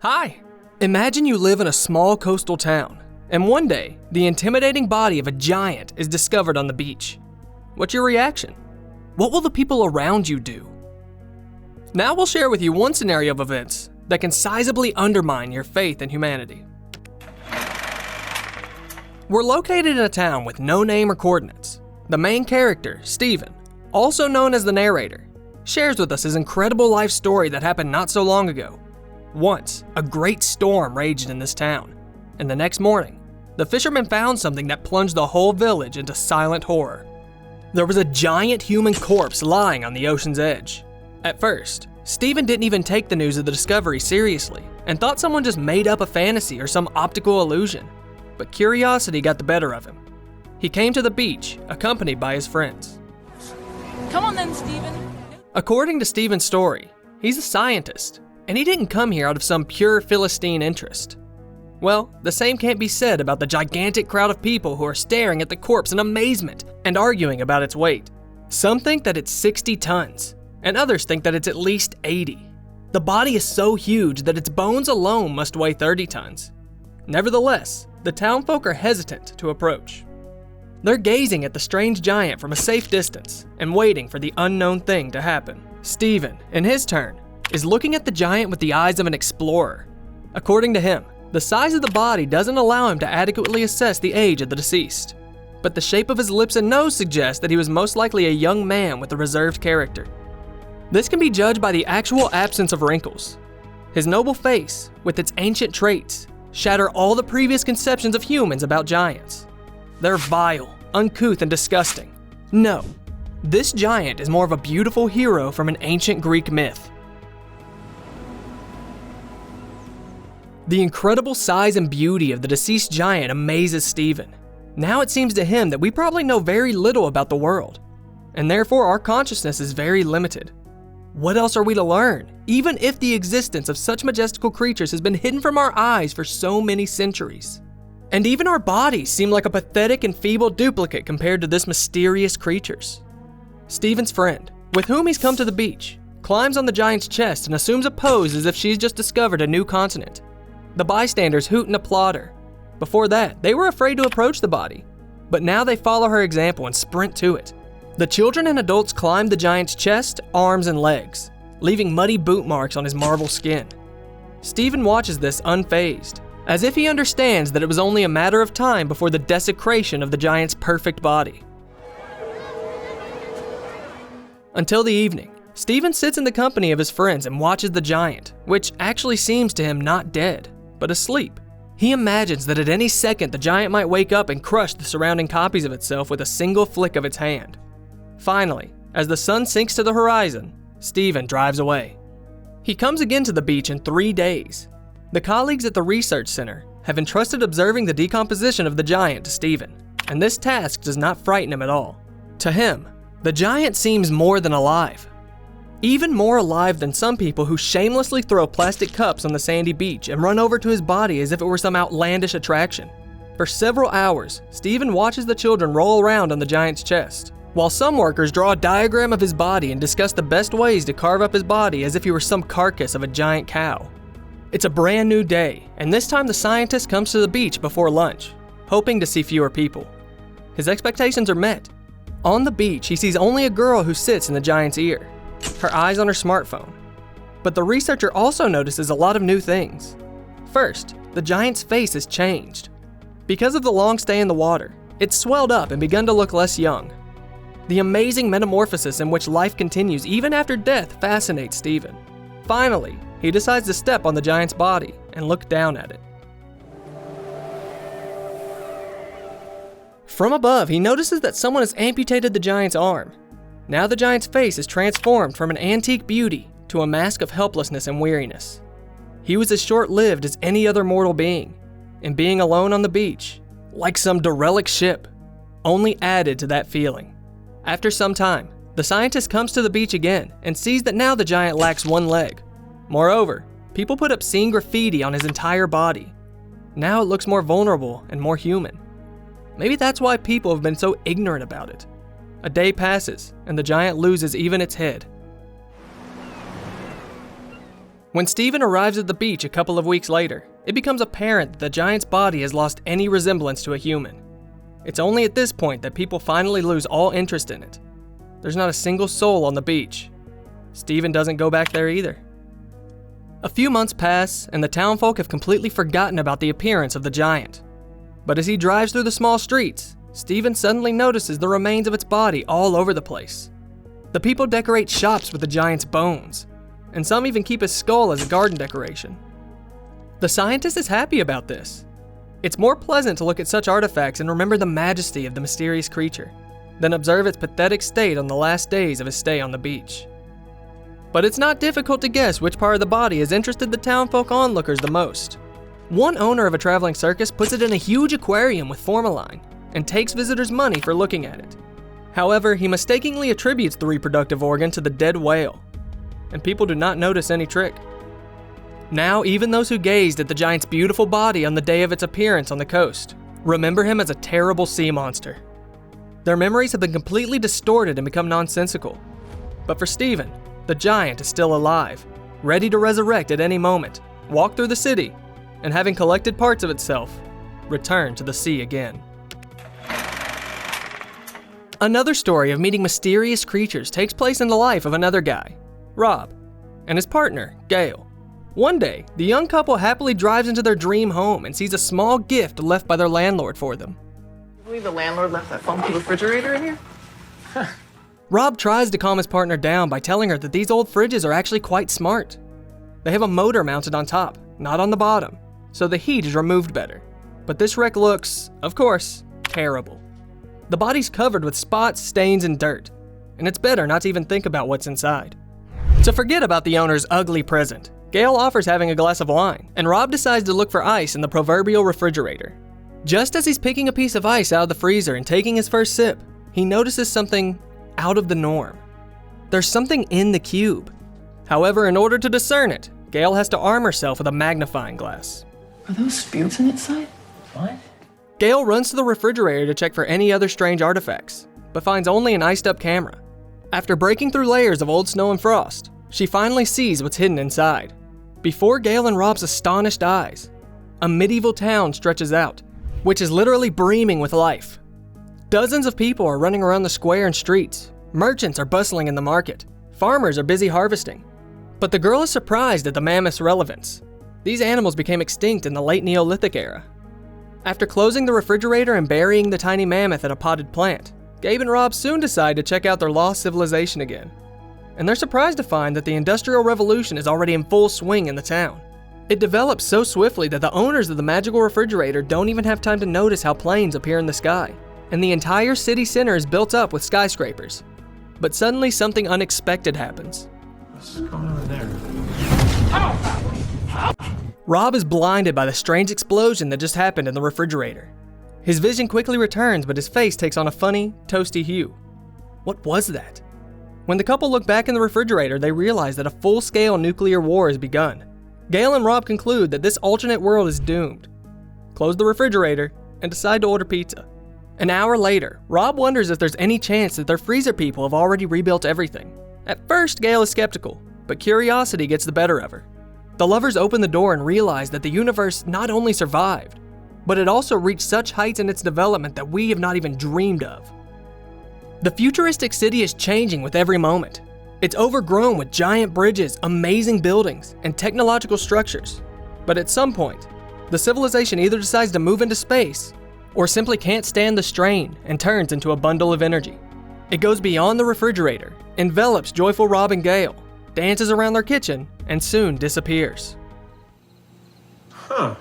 Hi! Imagine you live in a small coastal town, and one day, the intimidating body of a giant is discovered on the beach. What's your reaction? What will the people around you do? Now we'll share with you one scenario of events that can sizably undermine your faith in humanity. We're located in a town with no name or coordinates. The main character, Steven, also known as the narrator, shares with us his incredible life story that happened not so long ago. Once, a great storm raged in this town, and the next morning, the fishermen found something that plunged the whole village into silent horror. There was a giant human corpse lying on the ocean's edge. At first, Steven didn't even take the news of the discovery seriously and thought someone just made up a fantasy or some optical illusion. But curiosity got the better of him. He came to the beach, accompanied by his friends. Come on then, Steven. According to Steven's story, he's a scientist, and he didn't come here out of some pure Philistine interest. Well, the same can't be said about the gigantic crowd of people who are staring at the corpse in amazement and arguing about its weight. Some think that it's 60 tons, and others think that it's at least 80. The body is so huge that its bones alone must weigh 30 tons. Nevertheless, the townfolk are hesitant to approach. They're gazing at the strange giant from a safe distance and waiting for the unknown thing to happen. Steven, in his turn, is looking at the giant with the eyes of an explorer. According to him, the size of the body doesn't allow him to adequately assess the age of the deceased. But the shape of his lips and nose suggests that he was most likely a young man with a reserved character. This can be judged by the actual absence of wrinkles. His noble face, with its ancient traits, shatter all the previous conceptions of humans about giants. They're vile, uncouth, and disgusting. No, this giant is more of a beautiful hero from an ancient Greek myth. The incredible size and beauty of the deceased giant amazes Steven. Now it seems to him that we probably know very little about the world, and therefore our consciousness is very limited. What else are we to learn, even if the existence of such majestical creatures has been hidden from our eyes for so many centuries? And even our bodies seem like a pathetic and feeble duplicate compared to this mysterious creature's. Steven's friend, with whom he's come to the beach, climbs on the giant's chest and assumes a pose as if she's just discovered a new continent. The bystanders hoot and applaud her. Before that, they were afraid to approach the body, but now they follow her example and sprint to it. The children and adults climb the giant's chest, arms, and legs, leaving muddy boot marks on his marble skin. Steven watches this unfazed, as if he understands that it was only a matter of time before the desecration of the giant's perfect body. Until the evening, Steven sits in the company of his friends and watches the giant, which actually seems to him not dead, but asleep. He imagines that at any second the giant might wake up and crush the surrounding copies of itself with a single flick of its hand. Finally, as the sun sinks to the horizon, Steven drives away. He comes again to the beach in 3 days. The colleagues at the research center have entrusted observing the decomposition of the giant to Steven, and this task does not frighten him at all. To him, the giant seems more than alive. Even more alive than some people who shamelessly throw plastic cups on the sandy beach and run over to his body as if it were some outlandish attraction. For several hours, Steven watches the children roll around on the giant's chest, while some workers draw a diagram of his body and discuss the best ways to carve up his body as if he were some carcass of a giant cow. It's a brand new day, and this time the scientist comes to the beach before lunch, hoping to see fewer people. His expectations are met. On the beach, he sees only a girl who sits in the giant's ear, her eyes on her smartphone. But the researcher also notices a lot of new things. First, the giant's face has changed. Because of the long stay in the water, it's swelled up and begun to look less young. The amazing metamorphosis in which life continues even after death fascinates Steven. Finally, he decides to step on the giant's body and look down at it. From above, he notices that someone has amputated the giant's arm. Now the giant's face is transformed from an antique beauty to a mask of helplessness and weariness. He was as short-lived as any other mortal being, and being alone on the beach, like some derelict ship, only added to that feeling. After some time, the scientist comes to the beach again and sees that now the giant lacks one leg. Moreover, people put obscene graffiti on his entire body. Now it looks more vulnerable and more human. Maybe that's why people have been so ignorant about it. A day passes, and the giant loses even its head. When Steven arrives at the beach a couple of weeks later, it becomes apparent that the giant's body has lost any resemblance to a human. It's only at this point that people finally lose all interest in it. There's not a single soul on the beach. Steven doesn't go back there either. A few months pass, and the townfolk have completely forgotten about the appearance of the giant. But as he drives through the small streets, Steven suddenly notices the remains of its body all over the place. The people decorate shops with the giant's bones, and some even keep his skull as a garden decoration. The scientist is happy about this. It's more pleasant to look at such artifacts and remember the majesty of the mysterious creature than observe its pathetic state on the last days of his stay on the beach. But it's not difficult to guess which part of the body has interested the townfolk onlookers the most. One owner of a traveling circus puts it in a huge aquarium with formalin and takes visitors' money for looking at it. However, he mistakenly attributes the reproductive organ to the dead whale, and people do not notice any trick. Now, even those who gazed at the giant's beautiful body on the day of its appearance on the coast remember him as a terrible sea monster. Their memories have been completely distorted and become nonsensical. But for Steven, the giant is still alive, ready to resurrect at any moment, walk through the city, and having collected parts of itself, return to the sea again. Another story of meeting mysterious creatures takes place in the life of another guy, Rob, and his partner, Gail. One day, the young couple happily drives into their dream home and sees a small gift left by their landlord for them. You believe the landlord left that funky refrigerator in here? Rob tries to calm his partner down by telling her that these old fridges are actually quite smart. They have a motor mounted on top, not on the bottom, so the heat is removed better. But this wreck looks, of course, terrible. The body's covered with spots, stains, and dirt, and it's better not to even think about what's inside. To forget about the owner's ugly present, Gail offers having a glass of wine, and Rob decides to look for ice in the proverbial refrigerator. Just as he's picking a piece of ice out of the freezer and taking his first sip, he notices something out of the norm. There's something in the cube. However, in order to discern it, Gail has to arm herself with a magnifying glass. Are those spirits on its side? What? Gail runs to the refrigerator to check for any other strange artifacts, but finds only an iced-up camera. After breaking through layers of old snow and frost, she finally sees what's hidden inside. Before Gail and Rob's astonished eyes, a medieval town stretches out, which is literally brimming with life. Dozens of people are running around the square and streets. Merchants are bustling in the market. Farmers are busy harvesting. But the girl is surprised at the mammoth's relevance. These animals became extinct in the late Neolithic era. After closing the refrigerator and burying the tiny mammoth in a potted plant, Gabe and Rob soon decide to check out their lost civilization again. And they're surprised to find that the Industrial Revolution is already in full swing in the town. It develops so swiftly that the owners of the magical refrigerator don't even have time to notice how planes appear in the sky, and the entire city center is built up with skyscrapers. But suddenly something unexpected happens. What's going on there? Rob is blinded by the strange explosion that just happened in the refrigerator. His vision quickly returns, but his face takes on a funny, toasty hue. What was that? When the couple look back in the refrigerator, they realize that a full-scale nuclear war has begun. Gail and Rob conclude that this alternate world is doomed, close the refrigerator, and decide to order pizza. An hour later, Rob wonders if there's any chance that their freezer people have already rebuilt everything. At first, Gail is skeptical, but curiosity gets the better of her. The lovers open the door and realize that the universe not only survived, but it also reached such heights in its development that we have not even dreamed of. The futuristic city is changing with every moment. It's overgrown with giant bridges, amazing buildings, and technological structures. But at some point, the civilization either decides to move into space or simply can't stand the strain and turns into a bundle of energy. It goes beyond the refrigerator, envelops joyful Rob and Gail, dances around their kitchen, and soon disappears. Huh.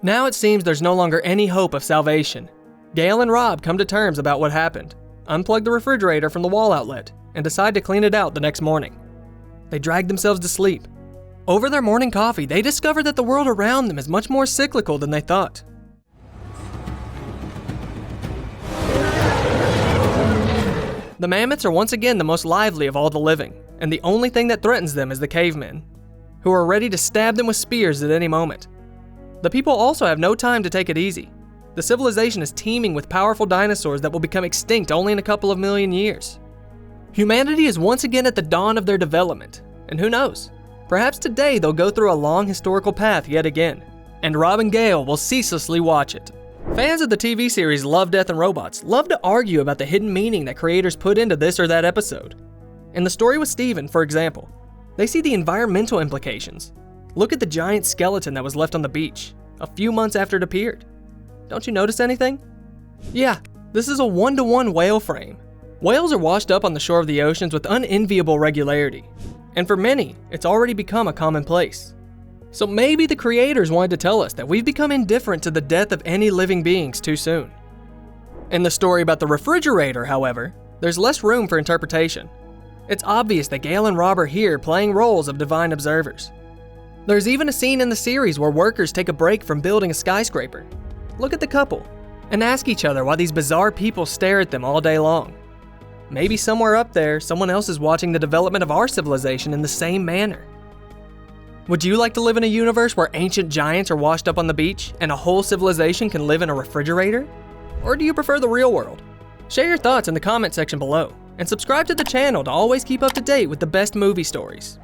Now it seems there's no longer any hope of salvation. Gail and Rob come to terms about what happened, unplug the refrigerator from the wall outlet, and decide to clean it out the next morning. They drag themselves to sleep. Over their morning coffee, they discover that the world around them is much more cyclical than they thought. The mammoths are once again the most lively of all the living, and the only thing that threatens them is the cavemen, who are ready to stab them with spears at any moment. The people also have no time to take it easy. The civilization is teeming with powerful dinosaurs that will become extinct only in a couple of million years. Humanity is once again at the dawn of their development, and who knows, Perhaps today they'll go through a long historical path yet again, and Rob and Gail will ceaselessly watch it. Fans of the TV series Love, Death, and Robots love to argue about the hidden meaning that creators put into this or that episode. In the story with Steven, for example, they see the environmental implications. Look at the giant skeleton that was left on the beach a few months after it appeared. Don't you notice anything? Yeah, this is a 1-to-1 whale frame. Whales are washed up on the shore of the oceans with unenviable regularity, and for many, it's already become a commonplace. So maybe the creators wanted to tell us that we've become indifferent to the death of any living beings too soon. In the story about the refrigerator, however, there's less room for interpretation. It's obvious that Gail and Rob are here playing roles of divine observers. There's even a scene in the series where workers take a break from building a skyscraper. Look at the couple, and ask each other why these bizarre people stare at them all day long. Maybe somewhere up there, someone else is watching the development of our civilization in the same manner. Would you like to live in a universe where ancient giants are washed up on the beach and a whole civilization can live in a refrigerator? Or do you prefer the real world? Share your thoughts in the comment section below, and subscribe to the channel to always keep up to date with the best movie stories.